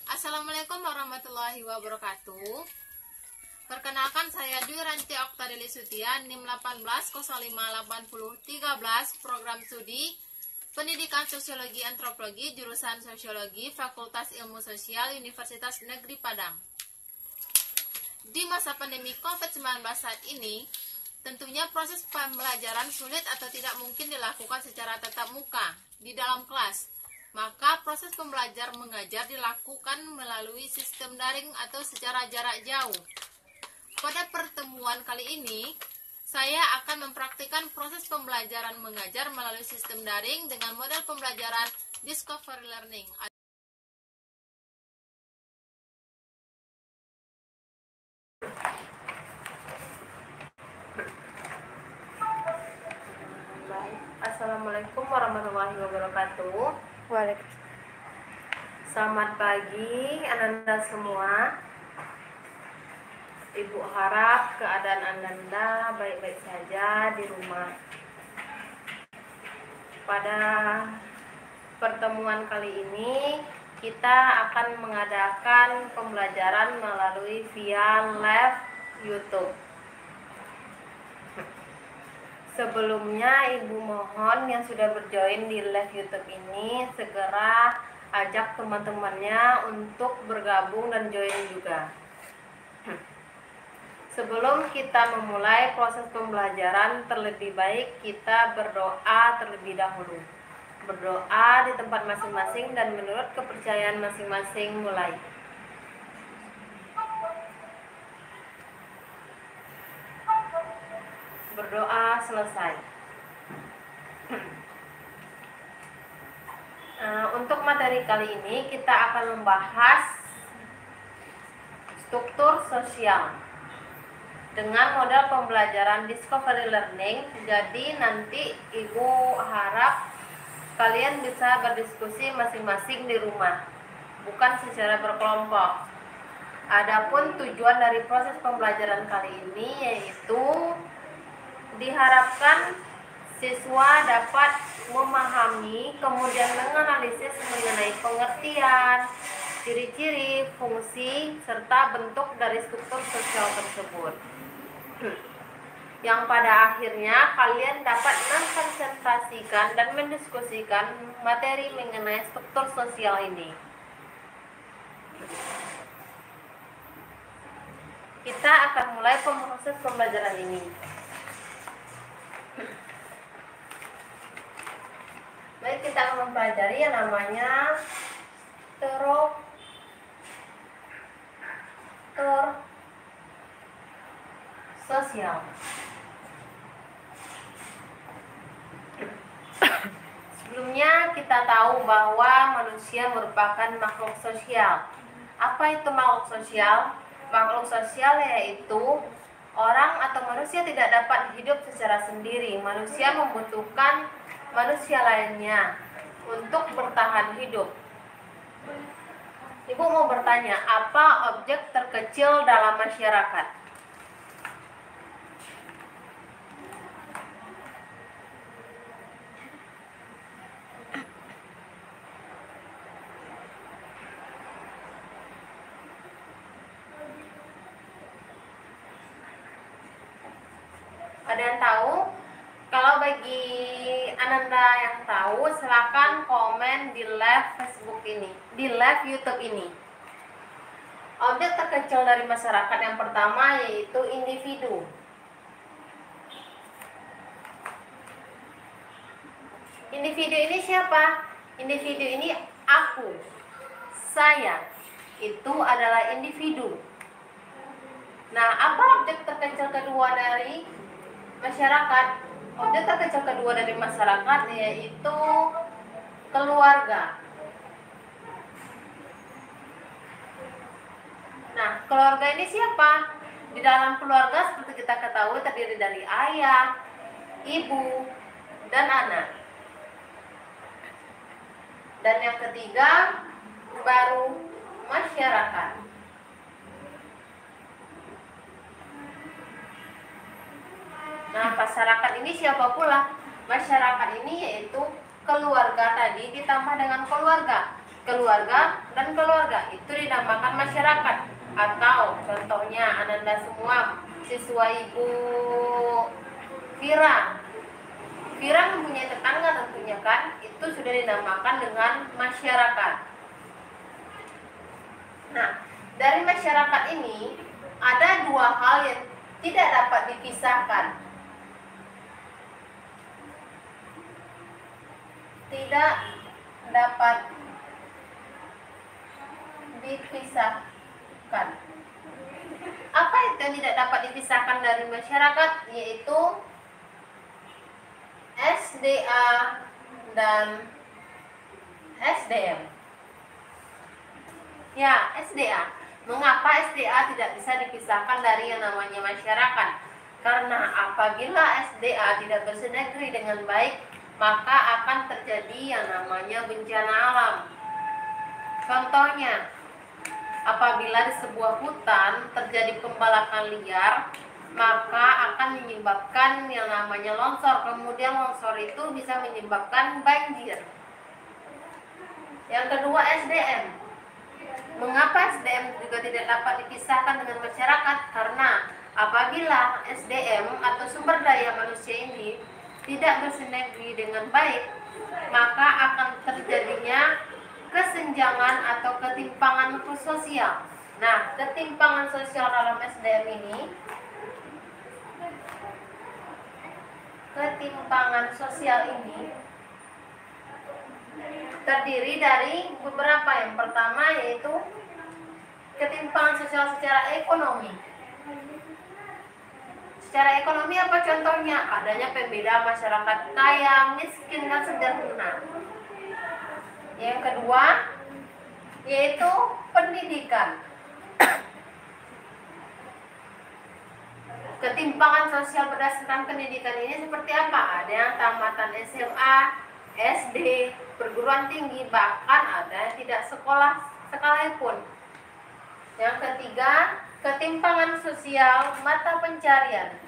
Assalamualaikum warahmatullahi wabarakatuh. Perkenalkan, saya Dwi Ranti Oktadeli Sutia, NIM 18058013, program studi Pendidikan Sosiologi Antropologi, jurusan Sosiologi, Fakultas Ilmu Sosial, Universitas Negeri Padang. Di masa pandemi COVID-19 saat ini, tentunya proses pembelajaran sulit atau tidak mungkin dilakukan secara tatap muka di dalam kelas. Maka proses pembelajar mengajar dilakukan melalui sistem daring atau secara jarak jauh. Pada pertemuan kali ini, saya akan mempraktikkan proses pembelajaran mengajar melalui sistem daring dengan model pembelajaran Discovery Learning. Assalamualaikum warahmatullahi wabarakatuh. Selamat pagi Ananda semua. Ibu harap keadaan Ananda baik-baik saja di rumah. Pada pertemuan kali ini kita akan mengadakan pembelajaran melalui via live YouTube. Sebelumnya, Ibu mohon yang sudah berjoin di live YouTube ini segera ajak teman-temannya untuk bergabung dan join juga. Sebelum kita memulai proses pembelajaran, terlebih baik kita berdoa terlebih dahulu. Berdoa di tempat masing-masing dan menurut kepercayaan masing-masing mulai. Berdoa selesai. Untuk materi kali ini kita akan membahas struktur sosial dengan model pembelajaran Discovery Learning. Jadi nanti Ibu harap kalian bisa berdiskusi masing-masing di rumah, bukan secara berkelompok. Adapun tujuan dari proses pembelajaran kali ini yaitu diharapkan siswa dapat memahami, kemudian menganalisis mengenai pengertian, ciri-ciri, fungsi, serta bentuk dari struktur sosial tersebut. Yang pada akhirnya kalian dapat mengkonsentrasikan dan mendiskusikan materi mengenai struktur sosial ini. Kita akan mulai proses pembelajaran ini. Baik, kita akan mempelajari yang namanya struktur sosial. Sebelumnya kita tahu bahwa manusia merupakan makhluk sosial. Apa itu makhluk sosial? Makhluk sosial yaitu orang atau manusia tidak dapat hidup secara sendiri. Manusia membutuhkan manusia lainnya untuk bertahan hidup. Ibu mau bertanya, apa objek terkecil dalam masyarakat? Ada yang tahu? Kalau bagi Ananda yang tahu, silakan komen di live Facebook ini, di live YouTube ini. Objek terkecil dari masyarakat yang pertama yaitu individu. Individu ini siapa? Individu ini aku, saya. Itu adalah individu. Nah, apa objek terkecil kedua dari masyarakat? Objek terkecil kedua dari masyarakat yaitu keluarga. Nah, keluarga ini siapa? Di dalam keluarga seperti kita ketahui terdiri dari ayah, ibu, dan anak. Dan yang ketiga baru masyarakat. Nah, masyarakat ini siapa pula? Masyarakat ini yaitu keluarga tadi ditambah dengan keluarga. keluarga dan keluarga itu dinamakan masyarakat. Atau contohnya Ananda semua siswa Ibu Vira mempunyai tetangga tentunya kan, itu sudah dinamakan dengan masyarakat. Nah, dari masyarakat ini ada dua hal yang tidak dapat dipisahkan. Tidak dapat dipisahkan. Apa itu yang tidak dapat dipisahkan dari masyarakat? Yaitu SDA dan SDM. Ya, SDA. Mengapa SDA tidak bisa dipisahkan dari yang namanya masyarakat? Karena apabila SDA tidak bersinergi dengan baik, maka akan terjadi yang namanya bencana alam. Contohnya, apabila di sebuah hutan terjadi pembalakan liar, maka akan menyebabkan yang namanya longsor. Kemudian longsor itu bisa menyebabkan banjir. Yang kedua, SDM. Mengapa SDM juga tidak dapat dipisahkan dengan masyarakat? Karena apabila SDM atau sumber daya manusia ini tidak bersinergi dengan baik, maka akan terjadinya kesenjangan atau ketimpangan sosial. Nah, ketimpangan sosial dalam SDM ini, terdiri dari beberapa. Yang pertama yaitu ketimpangan sosial secara ekonomi. Secara ekonomi apa contohnya? Adanya perbedaan masyarakat kaya, miskin, dan sederhana. Yang kedua yaitu pendidikan. Ketimpangan sosial berdasarkan pendidikan ini seperti apa? Ada yang tamatan SMA, SD, perguruan tinggi, bahkan ada yang tidak sekolah sekalipun. Yang ketiga, ketimpangan sosial mata pencarian.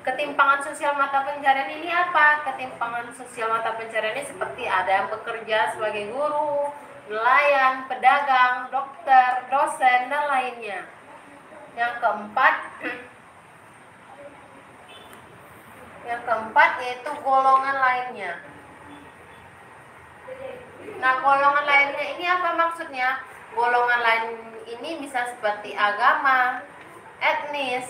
Ketimpangan sosial mata pencarian ini apa? Ketimpangan sosial mata pencarian ini seperti ada yang bekerja sebagai guru, nelayan, pedagang, dokter, dosen, dan lainnya. Yang keempat yaitu golongan lainnya. Nah, golongan lainnya ini apa maksudnya? Golongan lain ini bisa seperti agama, etnis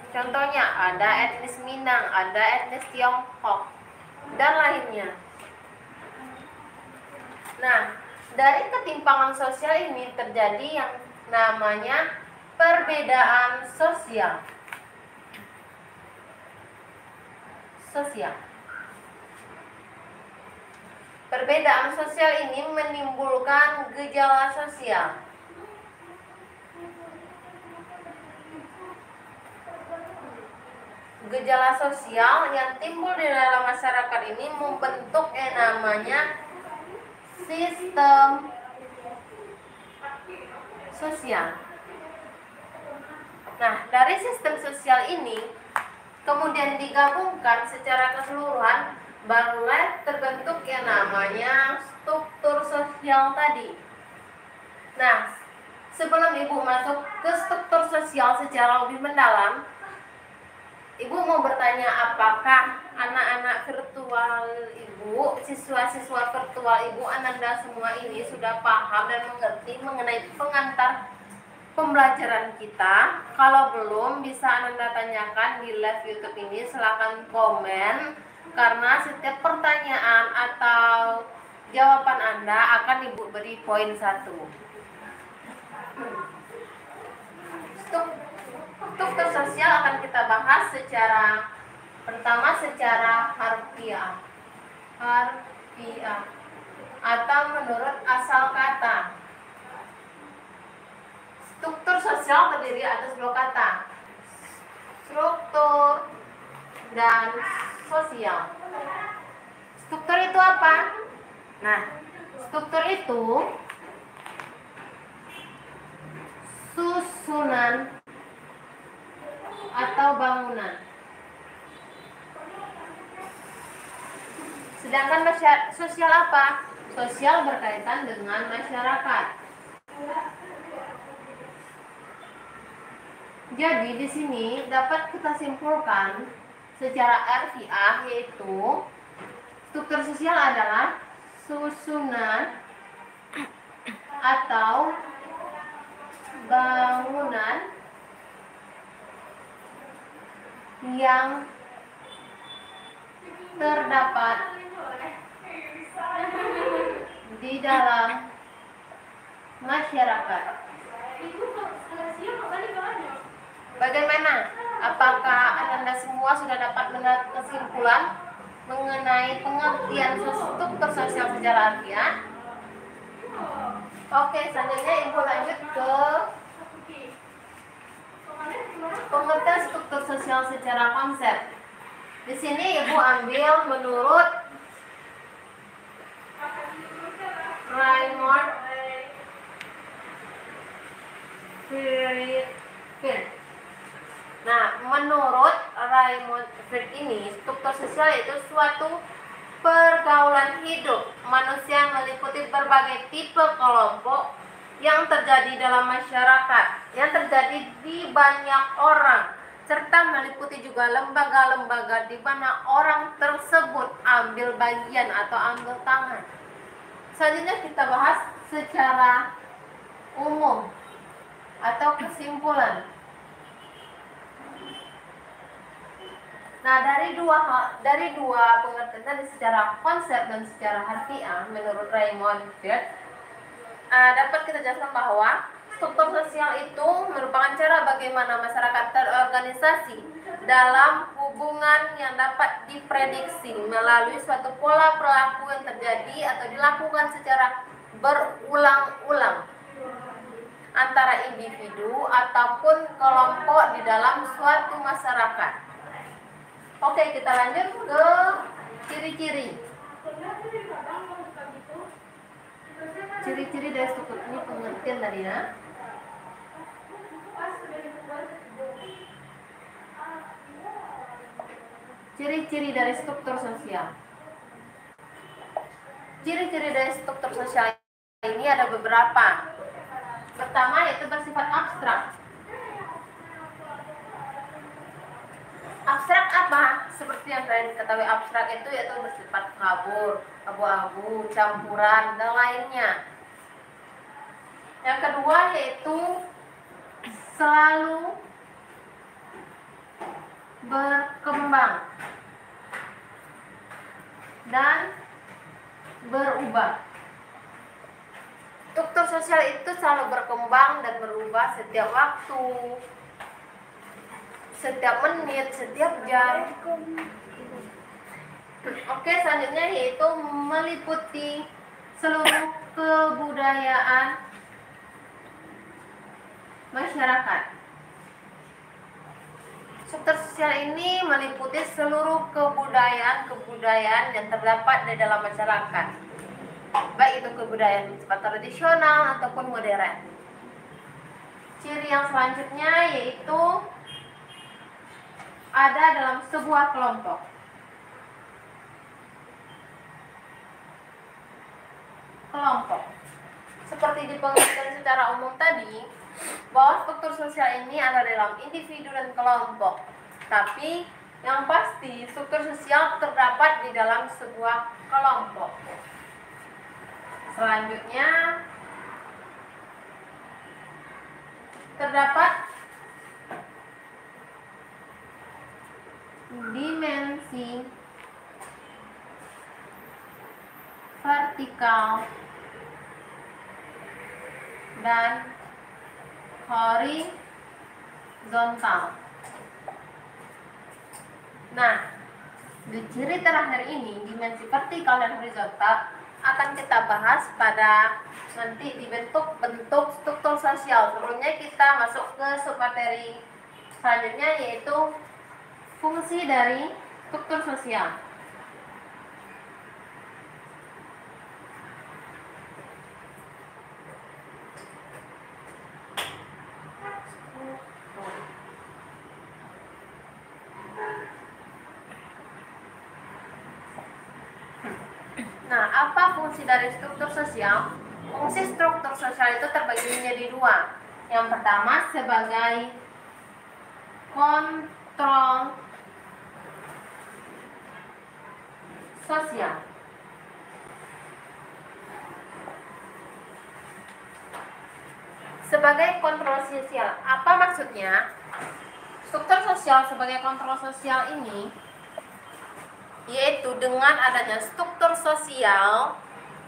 contohnya ada etnis Minang, ada etnis Tiongkok, dan lainnya. Nah, dari ketimpangan sosial ini terjadi yang namanya perbedaan sosial. Perbedaan sosial ini menimbulkan gejala sosial. Gejala sosial yang timbul di dalam masyarakat ini membentuk yang namanya sistem sosial. Nah, dari sistem sosial ini kemudian digabungkan secara keseluruhan, barulah terbentuk yang namanya struktur sosial tadi. Nah, sebelum Ibu masuk ke struktur sosial secara lebih mendalam, Ibu mau bertanya, apakah anak-anak virtual Ibu, siswa-siswa virtual Ibu, Ananda semua ini sudah paham dan mengerti mengenai pengantar pembelajaran kita? Kalau belum, bisa Ananda tanyakan di live YouTube ini. Silahkan komen, karena setiap pertanyaan atau jawaban Anda akan Ibu beri poin 1. Struktur sosial akan kita bahas pertama secara harfiah atau menurut asal kata. Struktur sosial terdiri atas 2 kata, struktur dan sosial. Struktur itu apa? Nah, struktur itu susunan atau bangunan. Sedangkan sosial apa? Sosial berkaitan dengan masyarakat. Jadi di sini dapat kita simpulkan secara harfiah, yaitu struktur sosial adalah susunan atau bangunan yang terdapat di dalam masyarakat. Bagaimana? Apakah Anda semua sudah dapat menarik kesimpulan mengenai pengertian struktur sosial secara harfiah? Oke, selanjutnya Ibu lanjut ke pengertian struktur sosial secara konsep. Di sini Ibu ambil menurut Raymond Friedkin. Nah, menurut Raymond Friedkin ini, struktur sosial itu suatu pergaulan hidup manusia yang meliputi berbagai tipe kelompok yang terjadi dalam masyarakat, yang terjadi di banyak orang, serta meliputi juga lembaga-lembaga di mana orang tersebut ambil bagian atau ambil tangan. Selanjutnya kita bahas secara umum atau kesimpulan. Nah, dari dua pengertian tadi secara konsep dan secara harfiah menurut Raymond Friedkin, dapat kita jelaskan bahwa struktur sosial itu merupakan cara bagaimana masyarakat terorganisasi dalam hubungan yang dapat diprediksi melalui suatu pola perilaku yang terjadi atau dilakukan secara berulang-ulang antara individu ataupun kelompok di dalam suatu masyarakat. Oke, kita lanjut ke ciri-ciri. Ciri-ciri dari struktur ini pengertian tadi ya. Ciri-ciri dari struktur sosial. Ciri-ciri dari struktur sosial ini ada beberapa. Pertama yaitu bersifat abstrak. Abstrak apa? Seperti yang saya ketahui, abstrak itu yaitu bersifat kabur, abu-abu, campuran, dan lainnya. Yang kedua yaitu selalu berkembang dan berubah. Struktur sosial itu selalu berkembang dan berubah setiap waktu, setiap menit, setiap jam. Oke, selanjutnya yaitu meliputi seluruh kebudayaan masyarakat. Struktur sosial ini meliputi seluruh kebudayaan yang terdapat di dalam masyarakat, baik itu kebudayaan bersifat tradisional ataupun modern. Ciri yang selanjutnya yaitu ada dalam sebuah kelompok. Kelompok. Seperti dipengertikan secara umum tadi, bahwa struktur sosial ini ada dalam individu dan kelompok. Tapi yang pasti struktur sosial terdapat di dalam sebuah kelompok. Selanjutnya terdapat dimensi vertikal dan horizontal. Nah, di ciri terakhir ini, dimensi vertikal dan horizontal, akan kita bahas pada nanti di bentuk struktur sosial. Sebelumnya kita masuk ke submateri selanjutnya, yaitu fungsi dari struktur sosial. Nah, apa fungsi dari struktur sosial? Fungsi struktur sosial itu terbagi menjadi dua. Yang pertama sebagai kontrol sosial. Sebagai kontrol sosial, apa maksudnya? Struktur sosial sebagai kontrol sosial ini yaitu dengan adanya struktur sosial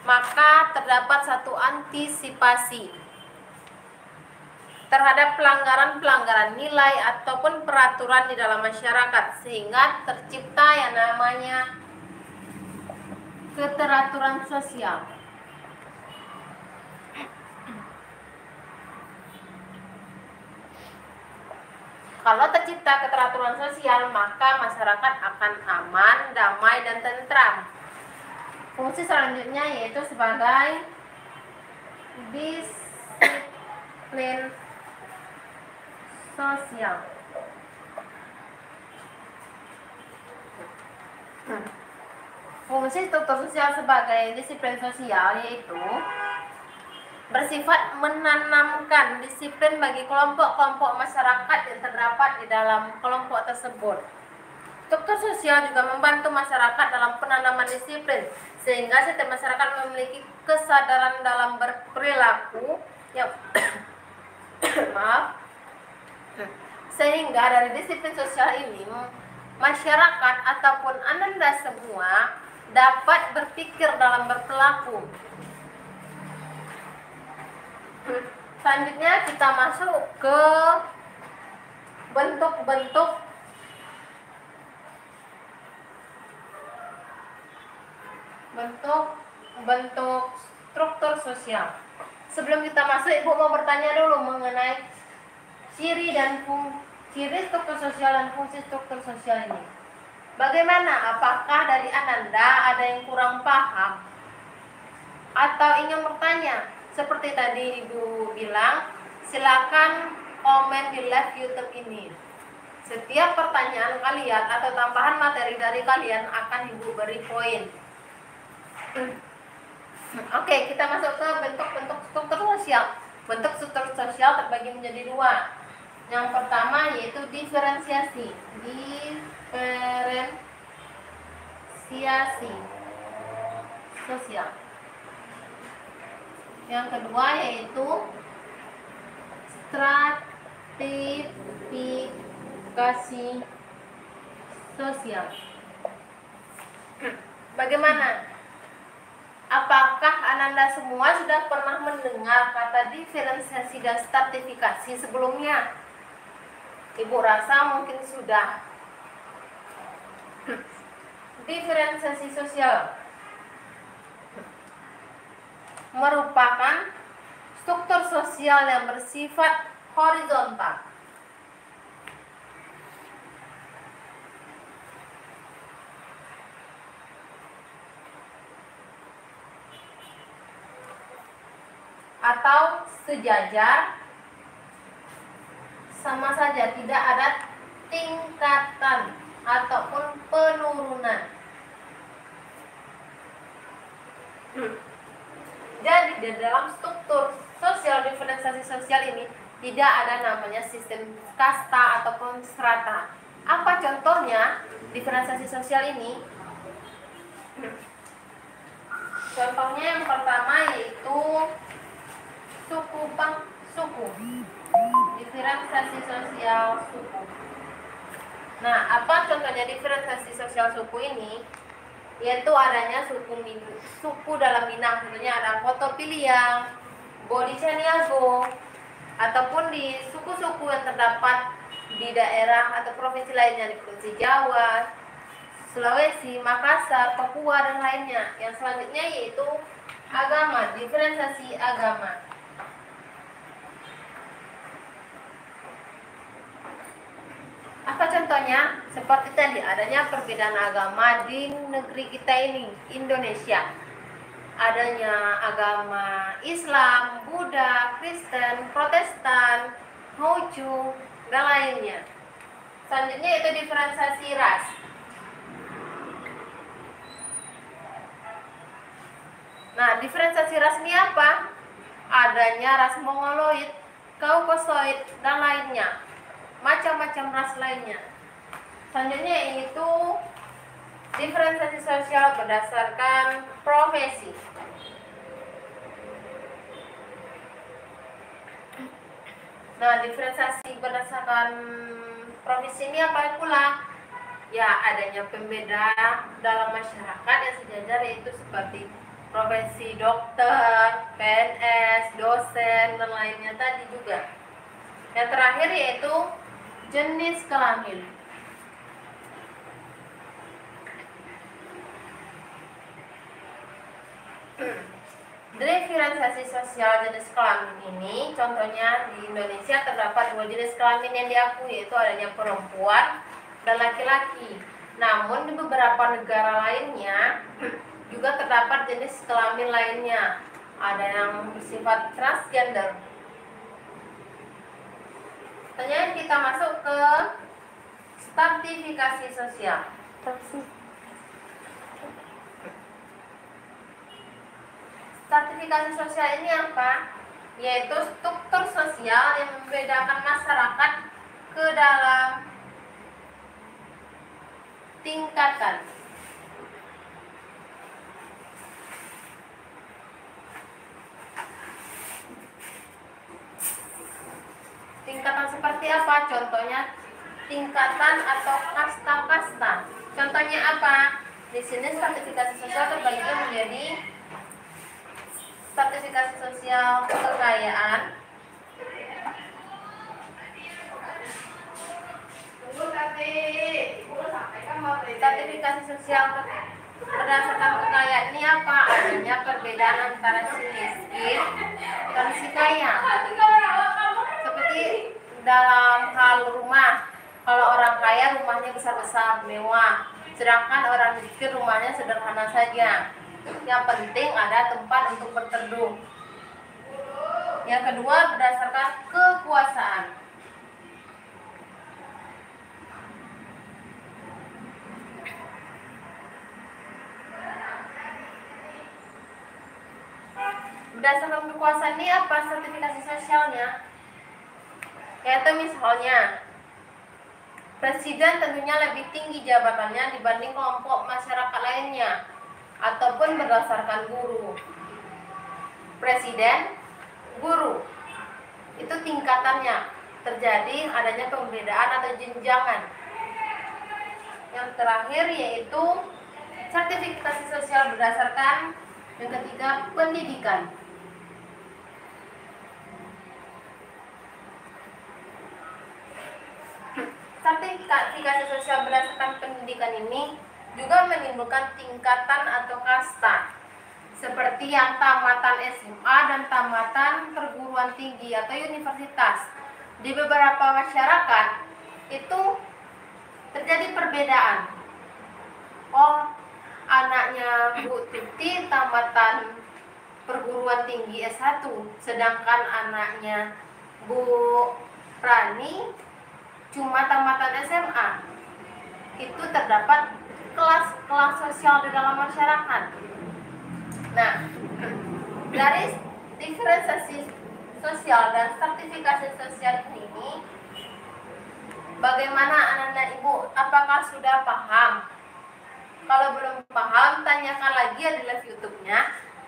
maka terdapat satu antisipasi terhadap pelanggaran-pelanggaran nilai ataupun peraturan di dalam masyarakat sehingga tercipta yang namanya keteraturan sosial. Kalau tercipta keteraturan sosial, maka masyarakat akan aman, damai, dan tentram. Fungsi selanjutnya yaitu sebagai disiplin sosial. Fungsi struktur sosial sebagai disiplin sosial yaitu bersifat menanamkan disiplin bagi kelompok-kelompok masyarakat yang terdapat di dalam kelompok tersebut. Struktur sosial juga membantu masyarakat dalam penanaman disiplin sehingga setiap masyarakat memiliki kesadaran dalam berperilaku yang sehingga dari disiplin sosial ini masyarakat ataupun Ananda semua dapat berpikir dalam berperilaku. Selanjutnya kita masuk ke bentuk-bentuk struktur sosial. Sebelum kita masuk, Ibu mau bertanya dulu mengenai ciri struktur sosial dan fungsi struktur sosial ini. Bagaimana? Apakah dari Ananda ada yang kurang paham atau ingin bertanya? Seperti tadi Ibu bilang, silakan komen di live YouTube ini. Setiap pertanyaan kalian atau tambahan materi dari kalian akan Ibu beri poin. Oke, kita masuk ke bentuk-bentuk struktur sosial. Bentuk struktur sosial terbagi menjadi dua. Yang pertama yaitu diferensiasi. Diferensiasi sosial. Yang kedua yaitu stratifikasi sosial. Bagaimana? Apakah Ananda semua sudah pernah mendengar kata diferensiasi dan stratifikasi sebelumnya? Ibu rasa mungkin sudah. Diferensiasi sosial merupakan struktur sosial yang bersifat horizontal. Atau sejajar, sama saja, tidak ada tingkatan ataupun penurunan. Jadi di dalam struktur sosial diferensiasi sosial ini tidak ada namanya sistem kasta ataupun strata. Apa contohnya diferensiasi sosial ini? Contohnya yang pertama yaitu suku. Diferensiasi sosial suku. Nah, apa contohnya diferensiasi sosial suku ini? Yaitu adanya suku dalam Minang, contohnya ada Kotopilia, Bodicaniago, ataupun di suku-suku yang terdapat di daerah atau provinsi lainnya di Provinsi Jawa, Sulawesi, Makassar, Papua, dan lainnya. Yang selanjutnya yaitu agama, diferensiasi agama. Apa contohnya? Seperti tadi adanya perbedaan agama di negeri kita ini, Indonesia. Adanya agama Islam, Buddha, Kristen, Protestan, Konghucu, dan lainnya. Selanjutnya yaitu diferensiasi ras. Nah, diferensiasi rasnya apa? Adanya ras mongoloid, kaukasoid, dan lainnya. Macam-macam ras lainnya. Selanjutnya yaitu diferensiasi sosial berdasarkan profesi. Nah, diferensiasi berdasarkan profesi ini apa pula? Ya, adanya pembeda dalam masyarakat yang sejajar, yaitu seperti profesi dokter, PNS, dosen, dan lainnya tadi juga. Yang terakhir yaitu jenis kelamin. Diferensiasi sosial jenis kelamin ini, contohnya di Indonesia terdapat 2 jenis kelamin yang diakui, yaitu adanya perempuan dan laki-laki. Namun di beberapa negara lainnya juga terdapat jenis kelamin lainnya. Ada yang bersifat transgender. Selanjutnya kita masuk ke stratifikasi sosial. Stratifikasi sosial ini apa? Yaitu struktur sosial yang membedakan masyarakat ke dalam tingkatan. Tingkatan seperti apa? Contohnya tingkatan atau kasta-kasta. Contohnya apa? Di sini stratifikasi sosial terbagi menjadi stratifikasi sosial kekayaan, stratifikasi sosial berdasarkan kekayaan ini apa? Adanya perbedaan antara si miskin dan si kaya. Seperti dalam hal rumah, kalau orang kaya rumahnya besar-besar, mewah, sedangkan orang miskin rumahnya sederhana saja. Yang penting ada tempat untuk berteduh. Yang kedua berdasarkan kekuasaan. Berdasarkan kekuasaan ini apa sertifikasi sosialnya? Yaitu misalnya presiden tentunya lebih tinggi jabatannya dibanding kelompok masyarakat lainnya, ataupun berdasarkan guru. Presiden, guru, itu tingkatannya, terjadi adanya pembedaan atau jenjangan. Yang terakhir yaitu sertifikasi sosial berdasarkan yang ketiga pendidikan. Sertifikasi sosial berdasarkan pendidikan ini juga menimbulkan tingkatan atau kasta, seperti yang tamatan SMA dan tamatan perguruan tinggi atau universitas. Di beberapa masyarakat itu terjadi perbedaan. Oh, anaknya Bu Tuti tamatan perguruan tinggi S1, sedangkan anaknya Bu Rani cuma tamatan SMA. Itu terdapat kelas-kelas sosial di dalam masyarakat. Nah, dari diferensiasi sosial dan stratifikasi sosial ini, bagaimana anak-anak ibu? Apakah sudah paham? Kalau belum paham, tanyakan lagi di live YouTube-nya.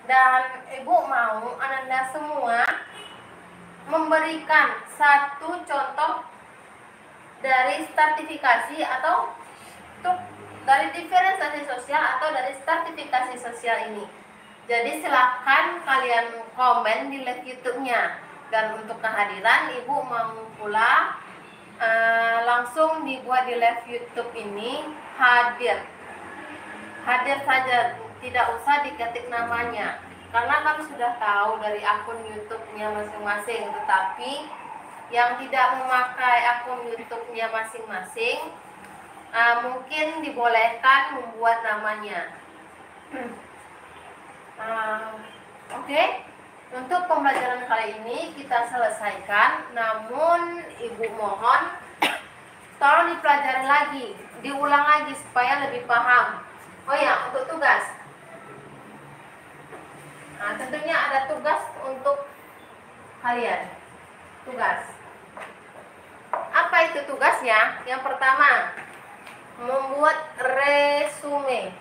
Dan ibu mau anak-anak semua memberikan satu contoh dari stratifikasi atau dari diferensiasi sosial atau dari stratifikasi sosial ini. Jadi silakan kalian komen di live YouTube-nya. Dan untuk kehadiran ibu mau pula langsung dibuat di live YouTube ini hadir saja, tidak usah diketik namanya, karena kami sudah tahu dari akun YouTube-nya masing-masing. Tetapi yang tidak memakai akun YouTube-nya masing-masing mungkin dibolehkan membuat namanya. Oke. Untuk pembelajaran kali ini kita selesaikan, namun ibu mohon tolong dipelajari lagi, diulang lagi supaya lebih paham. Oh ya, untuk tugas Nah, tentunya ada tugas untuk kalian. Tugas. Apa itu tugasnya? Yang pertama, membuat resume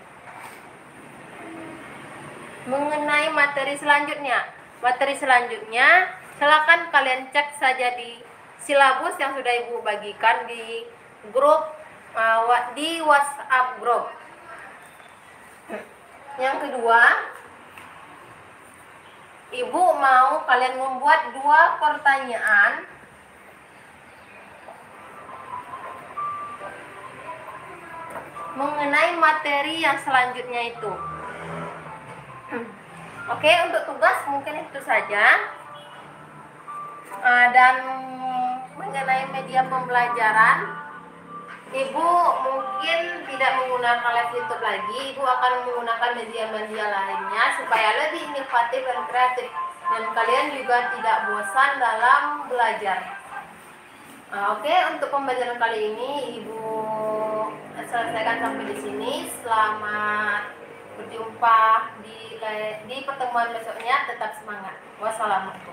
mengenai materi selanjutnya. Materi selanjutnya silakan kalian cek saja di silabus yang sudah Ibu bagikan di grup di WhatsApp grup. Yang kedua, Ibu mau kalian membuat 2 pertanyaan mengenai materi yang selanjutnya itu. Oke, untuk tugas mungkin itu saja. Dan mengenai media pembelajaran, Ibu mungkin tidak menggunakan live YouTube lagi. Ibu akan menggunakan media-media lainnya supaya lebih inovatif dan kreatif, dan kalian juga tidak bosan dalam belajar. Oke, untuk pembelajaran kali ini Ibu selesaikan sampai di sini. Selamat berjumpa di pertemuan besoknya. Tetap semangat. Wassalamualaikum.